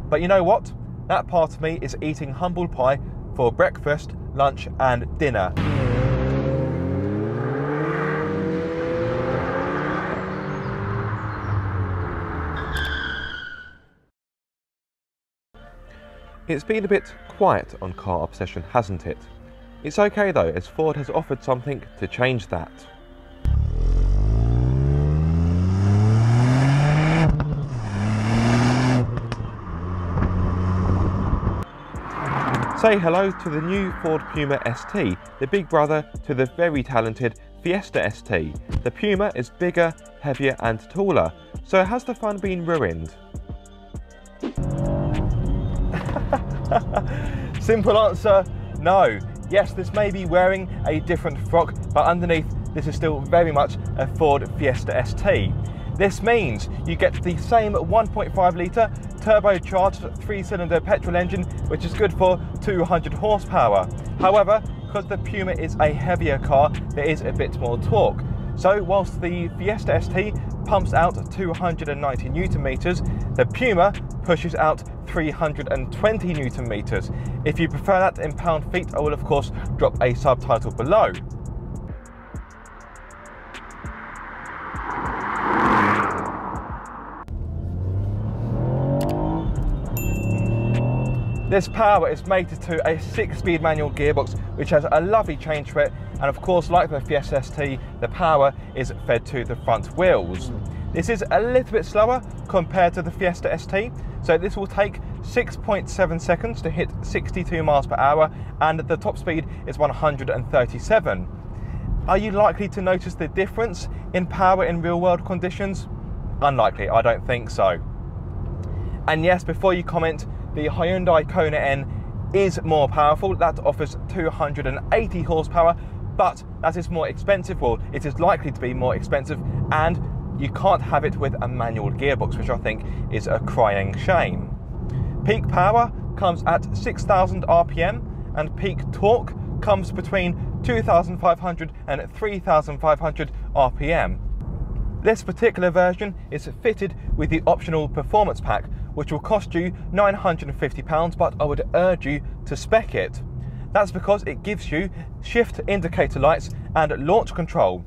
But you know what? That part of me is eating humble pie for breakfast, lunch and dinner. It's been a bit quiet on Car Obsession, hasn't it? It's okay though, as Ford has offered something to change that. Say hello to the new Ford Puma ST, the big brother to the very talented Fiesta ST. The Puma is bigger, heavier and taller, so has the fun been ruined? Simple answer, no. Yes, this may be wearing a different frock, but underneath this is still very much a Ford Fiesta ST. This means you get the same 1.5 litre turbocharged 3-cylinder petrol engine, which is good for 200 horsepower. However, because the Puma is a heavier car, there is a bit more torque. So whilst the Fiesta ST pumps out 290 Newton meters, the Puma pushes out 320 Newton meters. If you prefer that in pound-feet, I will of course drop a subtitle below. This power is mated to a 6-speed manual gearbox which has a lovely change to it, and of course, like the Fiesta ST, the power is fed to the front wheels. This is a little bit slower compared to the Fiesta ST, so this will take 6.7 seconds to hit 62 miles per hour, and the top speed is 137. Are you likely to notice the difference in power in real-world conditions? Unlikely, I don't think so. And yes, before you comment, the Hyundai Kona N is more powerful. That offers 280 horsepower, but that is more expensive. Well, it is likely to be more expensive, and you can't have it with a manual gearbox, which I think is a crying shame. Peak power comes at 6,000 RPM, and peak torque comes between 2,500 and 3,500 RPM. This particular version is fitted with the optional performance pack, which will cost you £950, but I would urge you to spec it. That's because it gives you shift indicator lights and launch control.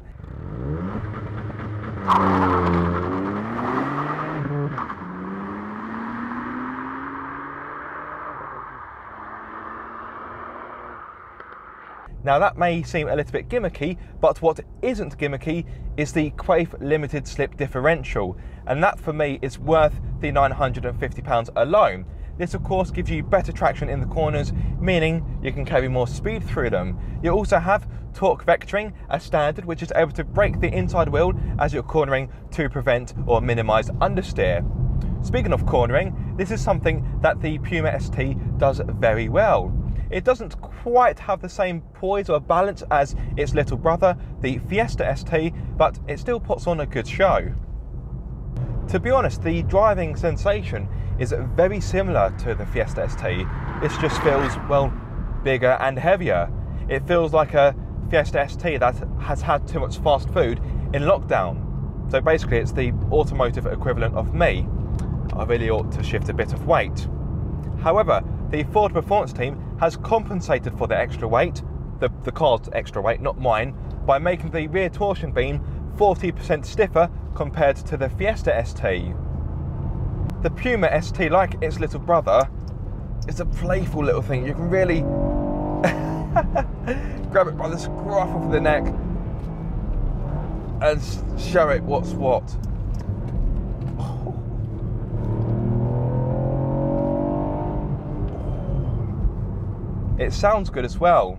Now that may seem a little bit gimmicky, but what isn't gimmicky is the Quaife limited slip differential, and that for me is worth the £950 alone. This of course gives you better traction in the corners, meaning you can carry more speed through them. You also have torque vectoring as standard, which is able to brake the inside wheel as you're cornering to prevent or minimise understeer. Speaking of cornering, this is something that the Puma ST does very well. It doesn't quite have the same poise or balance as its little brother, the Fiesta ST, but it still puts on a good show. To be honest, the driving sensation is very similar to the Fiesta ST. This just feels, well, bigger and heavier. It feels like a Fiesta ST that has had too much fast food in lockdown. So basically it's the automotive equivalent of me. I really ought to shift a bit of weight. However, the Ford Performance team has compensated for the extra weight, the car's extra weight, not mine, by making the rear torsion beam 40% stiffer compared to the Fiesta ST. The Puma ST, like its little brother, is a playful little thing. You can really grab it by the scruff of the neck and show it what's what. It sounds good as well.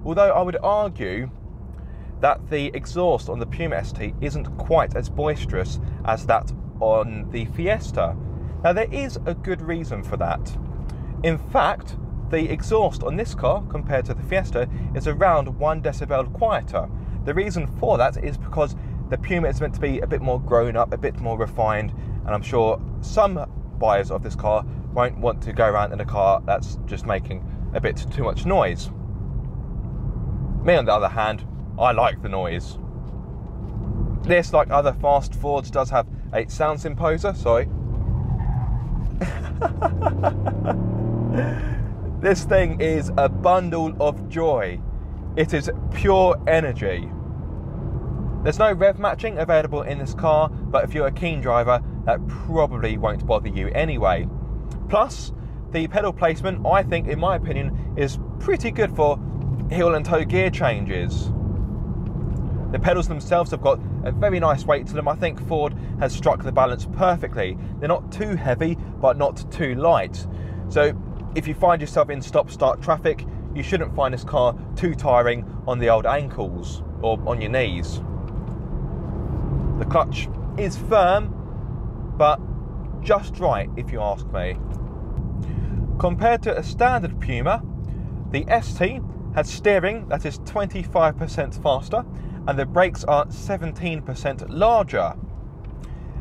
Although I would argue that the exhaust on the Puma ST isn't quite as boisterous as that on the Fiesta. Now there is a good reason for that. In fact, the exhaust on this car compared to the Fiesta is around 1 decibel quieter. The reason for that is because the Puma is meant to be a bit more grown up, a bit more refined, and I'm sure some buyers of this car won't want to go around in a car that's just making a bit too much noise. Me, on the other hand, I like the noise. This, like other fast Fords, does have a sound imposer, sorry. This thing is a bundle of joy. It is pure energy. There's no rev matching available in this car, but if you're a keen driver, that probably won't bother you anyway. Plus, the pedal placement, I think, in my opinion, is pretty good for heel and toe gear changes. The pedals themselves have got a very nice weight to them. I think Ford has struck the balance perfectly. They're not too heavy, but not too light. So if you find yourself in stop-start traffic, you shouldn't find this car too tiring on the old ankles or on your knees. The clutch is firm, but just right, if you ask me. Compared to a standard Puma, the ST has steering that is 25% faster, and the brakes are 17% larger.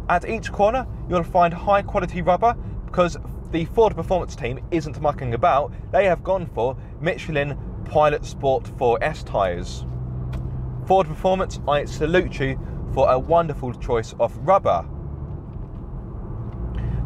At each corner, you'll find high quality rubber because the Ford Performance team isn't mucking about. They have gone for Michelin Pilot Sport 4S tyres. Ford Performance, I salute you for a wonderful choice of rubber.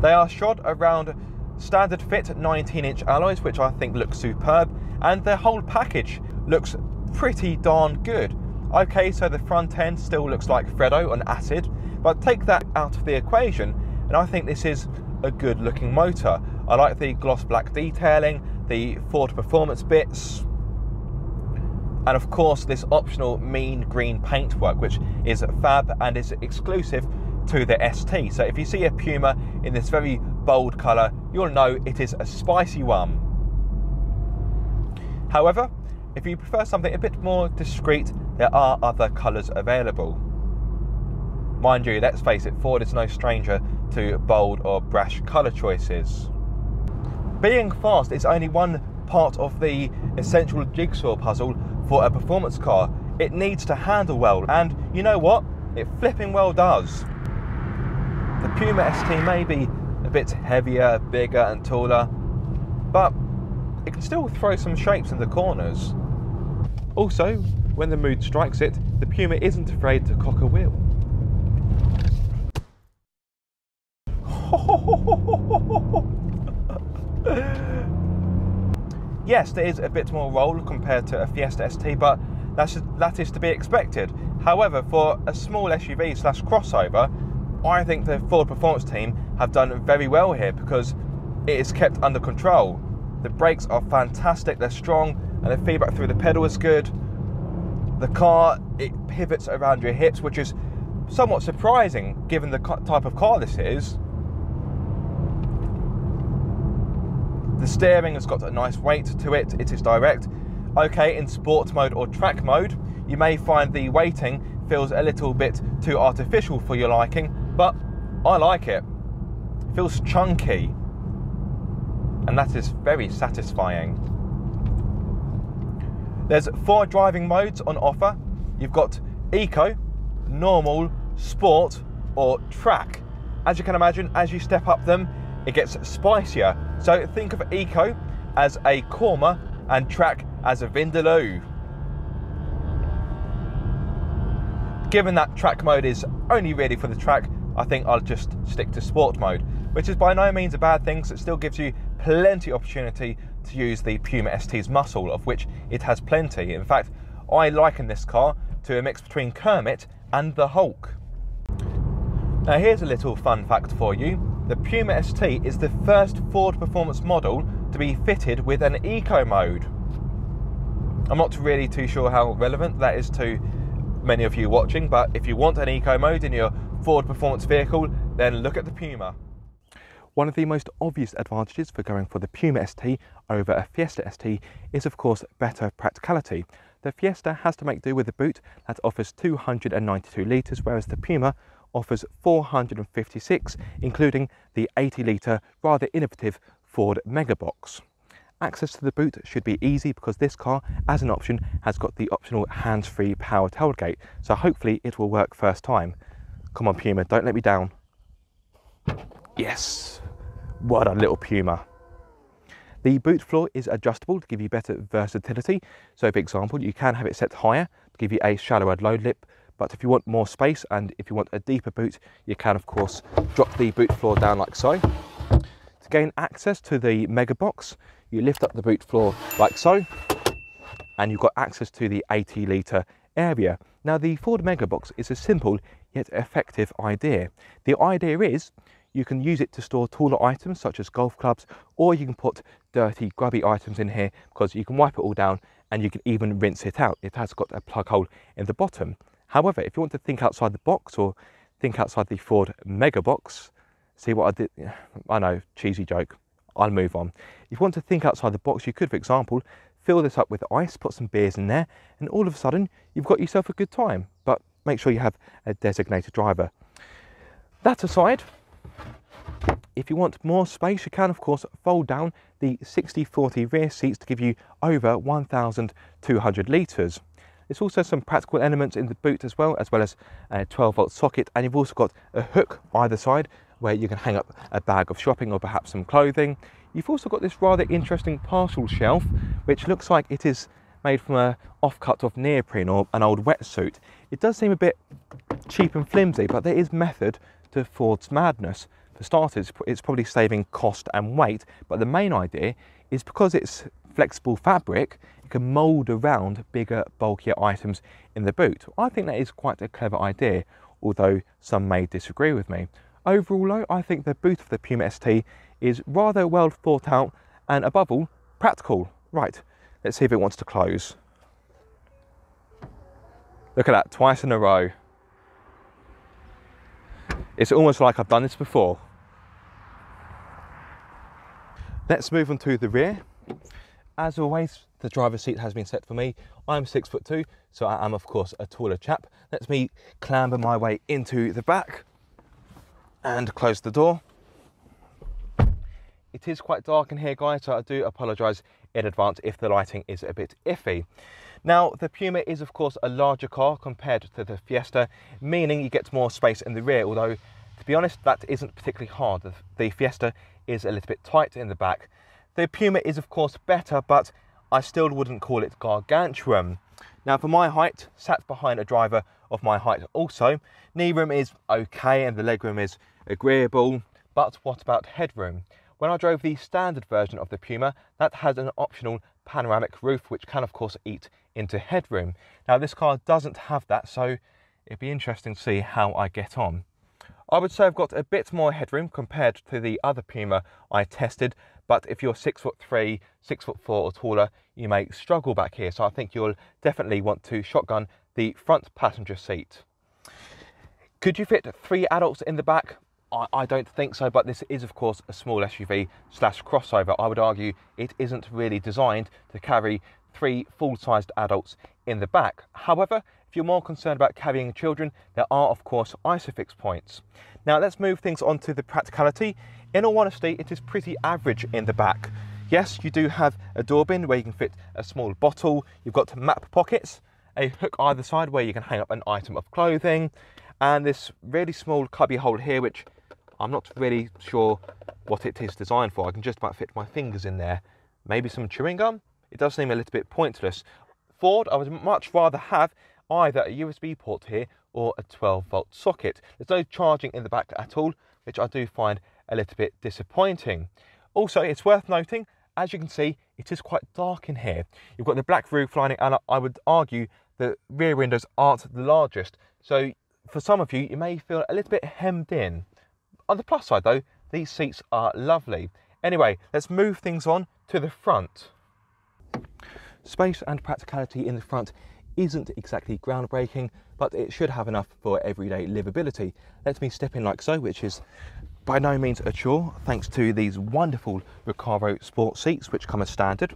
They are shod around standard fit 19-inch alloys, which I think looks superb, and their whole package looks pretty darn good. Okay, so the front end still looks like Freddo on acid, but take that out of the equation and I think this is a good looking motor. I like the gloss black detailing, the Ford Performance bits, and of course this optional mean green paintwork, which is fab and is exclusive to the ST. So if you see a Puma in this very bold colour, you'll know it is a spicy one. However, if you prefer something a bit more discreet, there are other colours available. Mind you, let's face it, Ford is no stranger to bold or brash colour choices. Being fast is only one part of the essential jigsaw puzzle for a performance car. It needs to handle well, and you know what? It flipping well does. The Puma ST may be a bit heavier, bigger and taller, but it can still throw some shapes in the corners. Also, when the mood strikes it, the Puma isn't afraid to cock a wheel. Yes, there is a bit more roll compared to a Fiesta ST, but that is to be expected. However, for a small SUV slash crossover, I think the Ford Performance team have done very well here because it is kept under control. The brakes are fantastic, they're strong, and the feedback through the pedal is good. The car, it pivots around your hips, which is somewhat surprising given the type of car this is. The steering has got a nice weight to it, it is direct. Okay, in sport mode or track mode, you may find the weighting feels a little bit too artificial for your liking, but I like it. It feels chunky, and that is very satisfying. There's 4 driving modes on offer. You've got Eco, Normal, Sport, or Track. As you can imagine, as you step up them, it gets spicier. So think of Eco as a Korma and Track as a Vindaloo. Given that Track mode is only really for the track, I think I'll just stick to Sport mode, which is by no means a bad thing, so it still gives you plenty of opportunity to use the Puma ST's muscle, of which it has plenty. In fact, I liken this car to a mix between Kermit and the Hulk. Now here's a little fun fact for you. The Puma ST is the first Ford Performance model to be fitted with an Eco mode. I'm not really too sure how relevant that is to many of you watching, but if you want an Eco mode in your Ford Performance vehicle, then look at the Puma. One of the most obvious advantages for going for the Puma ST over a Fiesta ST is of course better practicality. The Fiesta has to make do with a boot that offers 292 litres, whereas the Puma offers 456, including the 80 litre rather innovative Ford Megabox. Access to the boot should be easy because this car, as an option, has got the optional hands-free power tailgate, so hopefully it will work first time. Come on Puma, don't let me down. Yes, what a little Puma. The boot floor is adjustable to give you better versatility. So for example, you can have it set higher to give you a shallower load lip, but if you want more space and if you want a deeper boot, you can of course drop the boot floor down like so. To gain access to the mega box, you lift up the boot floor like so, and you've got access to the 80 litre area. Now the Ford Mega Box is a simple yet effective idea. The idea is you can use it to store taller items such as golf clubs, or you can put dirty grubby items in here because you can wipe it all down and you can even rinse it out. It has got a plug hole in the bottom. However, if you want to think outside the box or think outside the Ford Mega Box, see what I did? I know, cheesy joke. I'll move on. If you want to think outside the box, you could, for example, fill this up with ice, put some beers in there, and all of a sudden you've got yourself a good time. But make sure you have a designated driver. That aside, if you want more space, you can of course fold down the 60/40 rear seats to give you over 1,200 litres. There's also some practical elements in the boot as well as a 12-volt socket, and you've also got a hook either side where you can hang up a bag of shopping or perhaps some clothing. You've also got this rather interesting parcel shelf, which looks like it is made from a offcut of neoprene or an old wetsuit. It does seem a bit cheap and flimsy, but there is method to Ford's madness. For starters, it's probably saving cost and weight, but the main idea is because it's flexible fabric, it can mould around bigger, bulkier items in the boot. I think that is quite a clever idea, although some may disagree with me. Overall though, I think the boot of the Puma ST is rather well thought out and above all, practical. Right, let's see if it wants to close. Look at that, twice in a row. It's almost like I've done this before. Let's move on to the rear. As always, the driver's seat has been set for me. I'm 6'2", so I am of course a taller chap. Let me clamber my way into the back and close the door. It is quite dark in here, guys, so I do apologise in advance if the lighting is a bit iffy. Now, the Puma is of course a larger car compared to the Fiesta, meaning you get more space in the rear, although to be honest, that isn't particularly hard. The Fiesta is a little bit tight in the back. The Puma is of course better, but I still wouldn't call it gargantuan. Now, for my height, sat behind a driver of my height also, knee room is okay and the legroom is agreeable, but what about headroom? When I drove the standard version of the Puma, that has an optional panoramic roof which can of course eat into headroom. Now this car doesn't have that, so it'd be interesting to see how I get on. I would say I've got a bit more headroom compared to the other Puma I tested, but if you're 6'3", 6'4" or taller, you may struggle back here, so I think you'll definitely want to shotgun the front passenger seat. Could you fit 3 adults in the back? I don't think so, but this is of course a small SUV slash crossover. I would argue it isn't really designed to carry 3 full-sized adults in the back. However, if you're more concerned about carrying children, there are of course ISOFIX points. Now let's move things on to the practicality. In all honesty, it is pretty average in the back. Yes, you do have a door bin where you can fit a small bottle. You've got map pockets, a hook either side where you can hang up an item of clothing, and this really small cubby hole here, which I'm not really sure what it is designed for. I can just about fit my fingers in there. Maybe some chewing gum? It does seem a little bit pointless. Ford, I would much rather have either a USB port here or a 12-volt socket. There's no charging in the back at all, which I do find a little bit disappointing. Also, it's worth noting, as you can see, it is quite dark in here. You've got the black roof lining, and I would argue the rear windows aren't the largest. So for some of you, you may feel a little bit hemmed in. On the plus side though, these seats are lovely. Anyway, let's move things on to the front. Space and practicality in the front isn't exactly groundbreaking, but it should have enough for everyday livability. Let me step in like so, which is by no means a chore, thanks to these wonderful Recaro sport seats, which come as standard.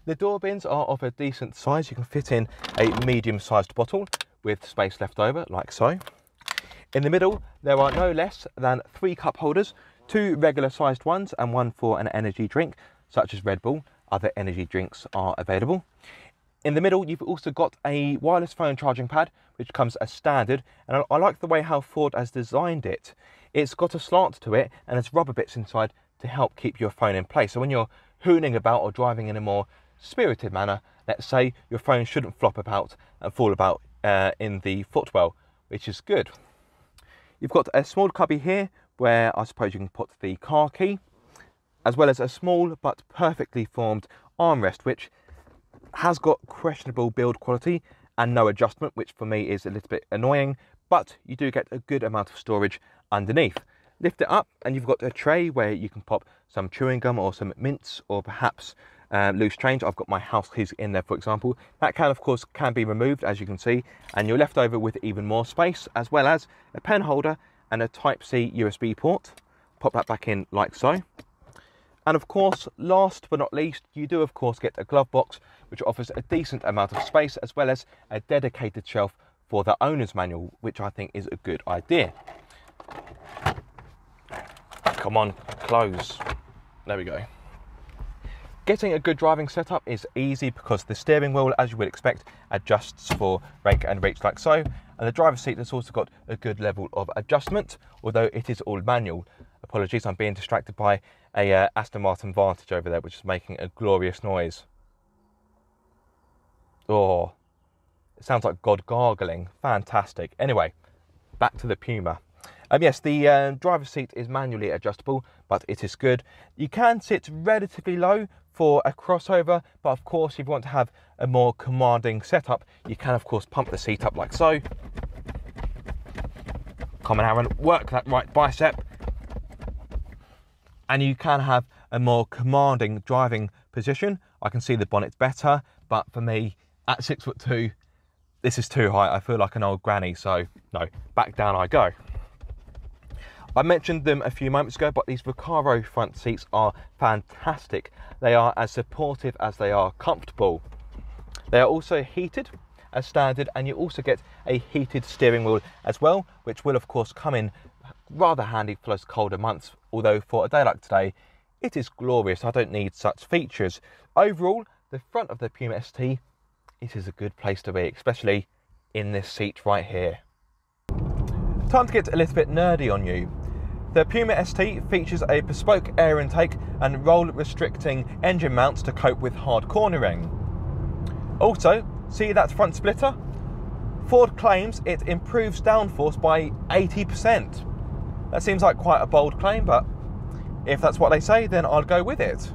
The door bins are of a decent size. You can fit in a medium-sized bottle with space left over, like so. In the middle, there are no less than 3 cup holders, 2 regular sized ones and one for an energy drink. such as Red Bull. Other energy drinks are available. In the middle, you've also got a wireless phone charging pad, which comes as standard, and I like the way how Ford has designed it. It's got a slant to it, and there's rubber bits inside to help keep your phone in place. So when you're hooning about or driving in a more spirited manner, let's say, your phone shouldn't flop about and fall about in the footwell, which is good. You've got a small cubby here where I suppose you can put the car key, as well as a small but perfectly formed armrest, which has got questionable build quality and no adjustment, which for me is a little bit annoying, but you do get a good amount of storage underneath. Lift it up and you've got a tray where you can pop some chewing gum or some mints or perhaps loose change. I've got my house keys in there, for example. That can, of course, be removed, as you can see, and you're left over with even more space, as well as a pen holder and a Type-C USB port. Pop that back in like so. And of course, last but not least, you do of course get a glove box, which offers a decent amount of space, as well as a dedicated shelf for the owner's manual, which I think is a good idea. Come on, close. There we go. Getting a good driving setup is easy because the steering wheel, as you would expect, adjusts for rake and reach like so, and the driver's seat has also got a good level of adjustment, although it is all manual. Apologies, I'm being distracted by a Aston Martin Vantage over there, which is making a glorious noise. Oh, it sounds like God gargling. Fantastic. Anyway, back to the Puma. Yes, the driver's seat is manually adjustable, but it is good. You can sit relatively low for a crossover, but of course, if you want to have a more commanding setup, you can of course pump the seat up like so. Come on, Aaron, work that right bicep. And you can have a more commanding driving position. I can see the bonnet better, but for me, at 6'2", this is too high. I feel like an old granny, so no, back down I go. I mentioned them a few moments ago, but these Recaro front seats are fantastic. They are as supportive as they are comfortable. They are also heated as standard, and you also get a heated steering wheel as well, which will of course come in rather handy for those colder months, although for a day like today, it is glorious. I don't need such features. Overall, the front of the Puma ST, it is a good place to be, especially in this seat right here. Time to get a little bit nerdy on you. The Puma ST features a bespoke air intake and roll restricting engine mounts to cope with hard cornering. Also, see that front splitter? Ford claims it improves downforce by 80%. That seems like quite a bold claim, but if that's what they say, then I'll go with it.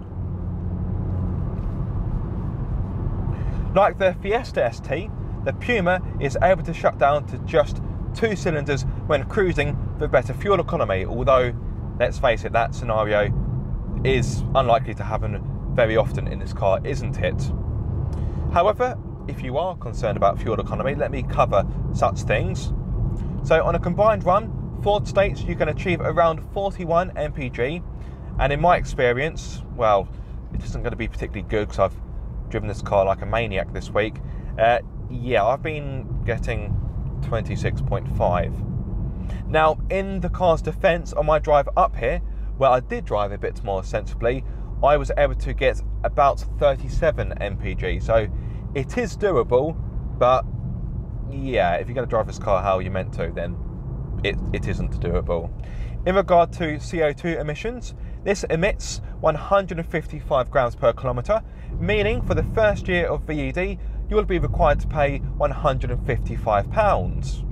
Like the Fiesta ST, the Puma is able to shut down to just 2 cylinders when cruising for better fuel economy, although, let's face it, that scenario is unlikely to happen very often in this car, isn't it? However, if you are concerned about fuel economy, let me cover such things. So on a combined run, Ford states you can achieve around 41 mpg, and in my experience, well, it isn't going to be particularly good because I've driven this car like a maniac this week. Yeah, I've been getting 26.5. Now, in the car's defence, on my drive up here, where I did drive a bit more sensibly, I was able to get about 37 mpg, so it is doable, but yeah, if you're going to drive this car how you meant to, then it isn't doable. In regard to CO2 emissions, this emits 155 grams per kilometre, meaning for the first year of VED, you will be required to pay £155.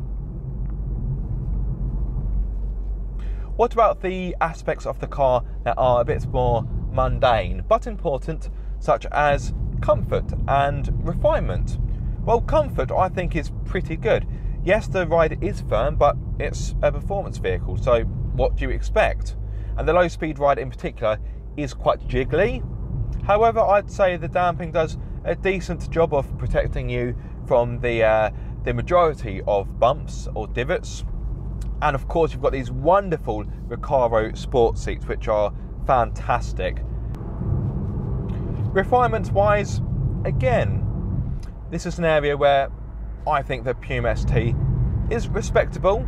What about the aspects of the car that are a bit more mundane but important, such as comfort and refinement? Well, comfort I think is pretty good. Yes, the ride is firm, but it's a performance vehicle, so what do you expect? And the low-speed ride in particular is quite jiggly. However, I'd say the damping does a decent job of protecting you from the majority of bumps or divots. And of course, you've got these wonderful Recaro sport seats, which are fantastic. Refinement-wise, again, this is an area where I think the Puma ST is respectable.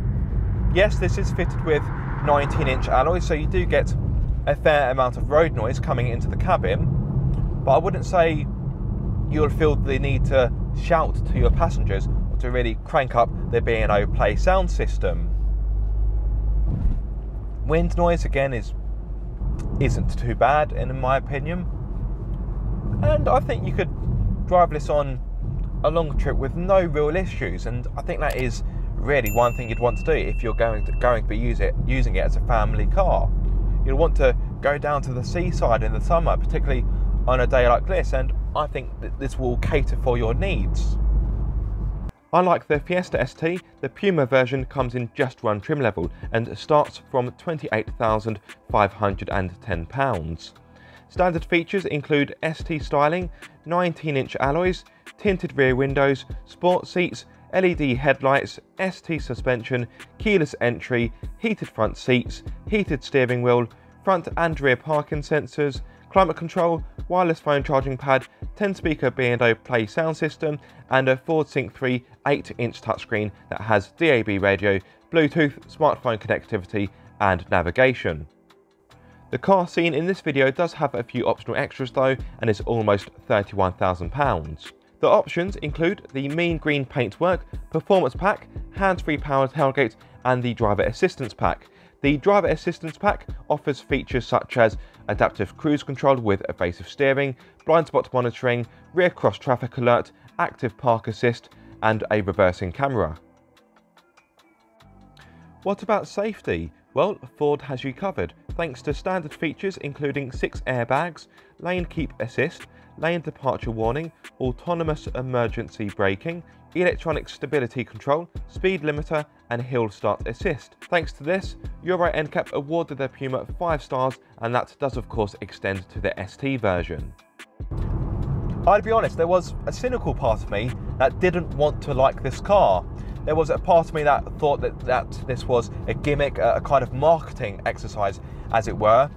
Yes, this is fitted with 19-inch alloys, so you do get a fair amount of road noise coming into the cabin, but I wouldn't say you'll feel the need to shout to your passengers or to really crank up the B&O Play sound system. Wind noise again isn't too bad in my opinion, and I think you could drive this on a long trip with no real issues, and I think that is really one thing you'd want to do if you're going to be using it as a family car. You'll want to go down to the seaside in the summer, particularly on a day like this, and I think that this will cater for your needs. Unlike the Fiesta ST, the Puma version comes in just one trim level and starts from £28,510. Standard features include ST styling, 19-inch alloys, tinted rear windows, sport seats, LED headlights, ST suspension, keyless entry, heated front seats, heated steering wheel, front and rear parking sensors, climate control, wireless phone charging pad, 10-speaker B&O Play sound system, and a Ford Sync 3 8-inch touchscreen that has DAB radio, Bluetooth, smartphone connectivity, and navigation. The car seen in this video does have a few optional extras though, and is almost £31,000. The options include the mean green paintwork, performance pack, hands-free powered tailgate, and the driver assistance pack. The driver assistance pack offers features such as adaptive cruise control with evasive steering, blind spot monitoring, rear cross traffic alert, active park assist, and a reversing camera. What about safety? Well, Ford has you covered, thanks to standard features including 6 airbags, lane keep assist, lane departure warning, autonomous emergency braking, electronic stability control, speed limiter, and hill start assist. Thanks to this, Euro NCAP awarded the Puma 5 stars, and that does of course extend to the ST version. I'll be honest, there was a cynical part of me that didn't want to like this car. There was a part of me that thought that this was a gimmick, a kind of marketing exercise, as it were,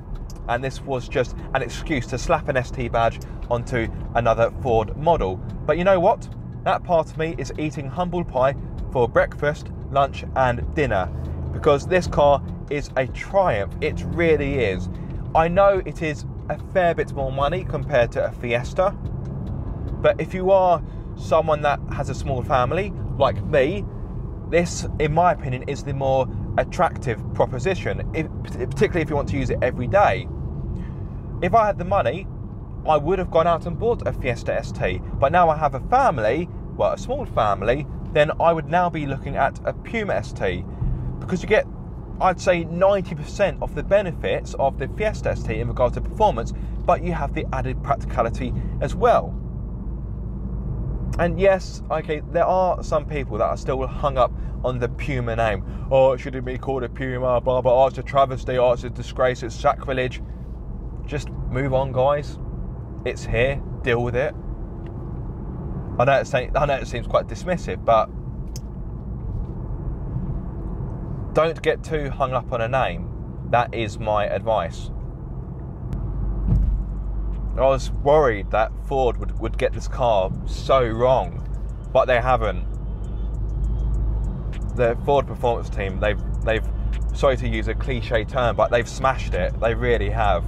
and this was just an excuse to slap an ST badge onto another Ford model. But you know what? That part of me is eating humble pie for breakfast, lunch, and dinner, because this car is a triumph. It really is. I know it is a fair bit more money compared to a Fiesta, but if you are someone that has a small family like me, this, in my opinion, is the more attractive proposition, particularly if you want to use it every day. If I had the money, I would have gone out and bought a Fiesta ST, but now I have a family, well, a small family, then I would now be looking at a Puma ST, because you get, I'd say, 90% of the benefits of the Fiesta ST in regards to performance, but you have the added practicality as well. And yes, okay, there are some people that are still hung up on the Puma name. Oh, it shouldn't be called a Puma, blah, blah, oh, it's a travesty, oh, it's a disgrace, it's sacrilege. Just move on, guys. It's here, deal with it. I know it seems quite dismissive, but don't get too hung up on a name. That is my advice. I was worried that Ford would get this car so wrong, but they haven't. The Ford performance team, they've sorry to use a cliche term, but they've smashed it. They really have.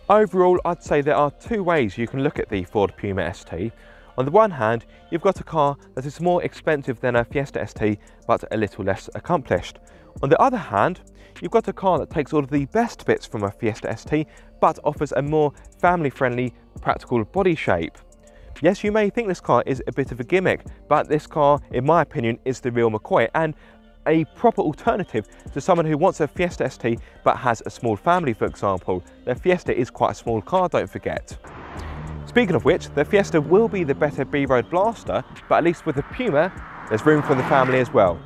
Overall, I'd say there are two ways you can look at the Ford Puma ST. On the one hand, you've got a car that is more expensive than a Fiesta ST, but a little less accomplished. On the other hand, you've got a car that takes all of the best bits from a Fiesta ST, but offers a more family-friendly, practical body shape. Yes, you may think this car is a bit of a gimmick, but this car, in my opinion, is the real McCoy, and a proper alternative to someone who wants a Fiesta ST but has a small family, for example. The Fiesta is quite a small car, don't forget. Speaking of which, the Fiesta will be the better B-road blaster, but at least with the Puma, there's room for the family as well.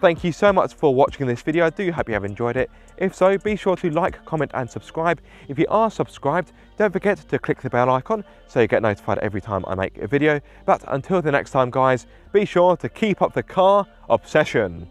Thank you so much for watching this video. I do hope you have enjoyed it. If so, be sure to like, comment and subscribe. If you are subscribed, don't forget to click the bell icon so you get notified every time I make a video. But until the next time, guys, be sure to keep up the car obsession.